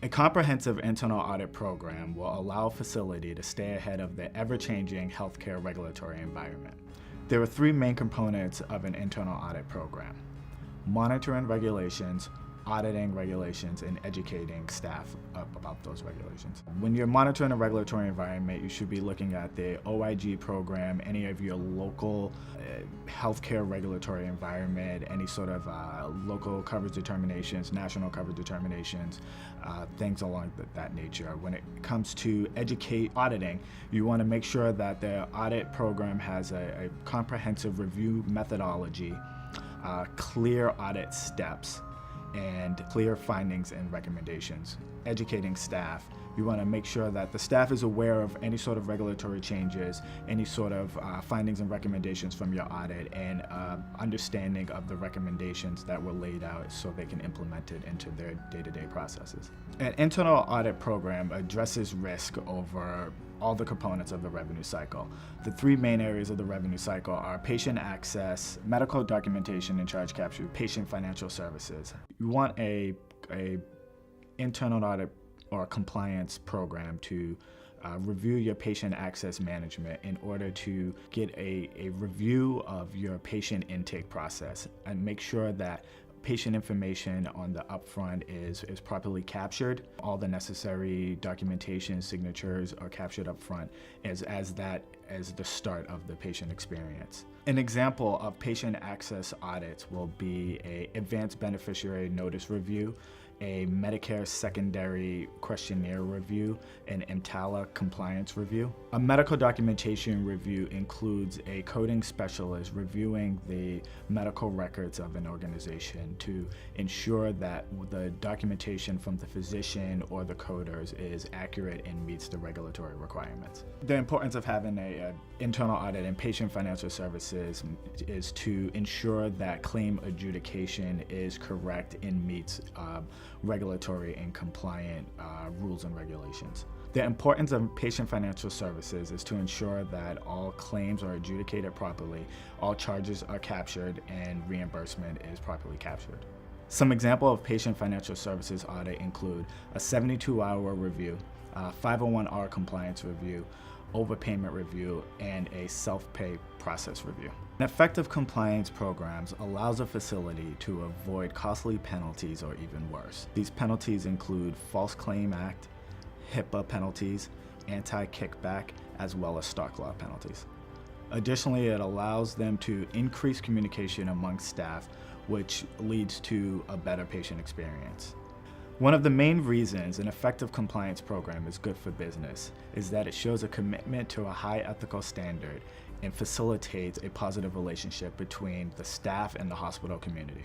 A comprehensive internal audit program will allow a facility to stay ahead of the ever-changing healthcare regulatory environment. There are three main components of an internal audit program: monitoring regulations, auditing regulations, and educating staff about those regulations. When you're monitoring a regulatory environment, you should be looking at the OIG program, any of your local healthcare regulatory environment, any sort of local coverage determinations, national coverage determinations, things along that nature. When it comes to auditing, you want to make sure that the audit program has a comprehensive review methodology, clear audit steps, and clear findings and recommendations. Educating staff, you want to make sure that the staff is aware of any sort of regulatory changes, any sort of findings and recommendations from your audit, and understanding of the recommendations that were laid out so they can implement it into their day-to-day processes. An internal audit program addresses risk over all the components of the revenue cycle. The three main areas of the revenue cycle are patient access, medical documentation and charge capture, patient financial services. You want a internal audit or compliance program to review your patient access management in order to get a review of your patient intake process and make sure that patient information on the upfront is properly captured. All the necessary documentation, signatures are captured upfront as the start of the patient experience. An example of patient access audits will be an advanced beneficiary notice review, a Medicare secondary questionnaire review, an EMTALA compliance review. A medical documentation review includes a coding specialist reviewing the medical records of an organization to ensure that the documentation from the physician or the coders is accurate and meets the regulatory requirements. The importance of having an internal audit in patient financial services is to ensure that claim adjudication is correct and meets regulatory and compliant rules and regulations. The importance of patient financial services is to ensure that all claims are adjudicated properly, all charges are captured, and reimbursement is properly captured. Some example of patient financial services audit include a 72-hour review, 501R compliance review, overpayment review, and a self-pay process review. An effective compliance programs allows a facility to avoid costly penalties or even worse. These penalties include False Claim Act, HIPAA penalties, anti-kickback, as well as stock law penalties. Additionally, it allows them to increase communication among staff, which leads to a better patient experience. One of the main reasons an effective compliance program is good for business is that it shows a commitment to a high ethical standard and facilitates a positive relationship between the staff and the hospital community.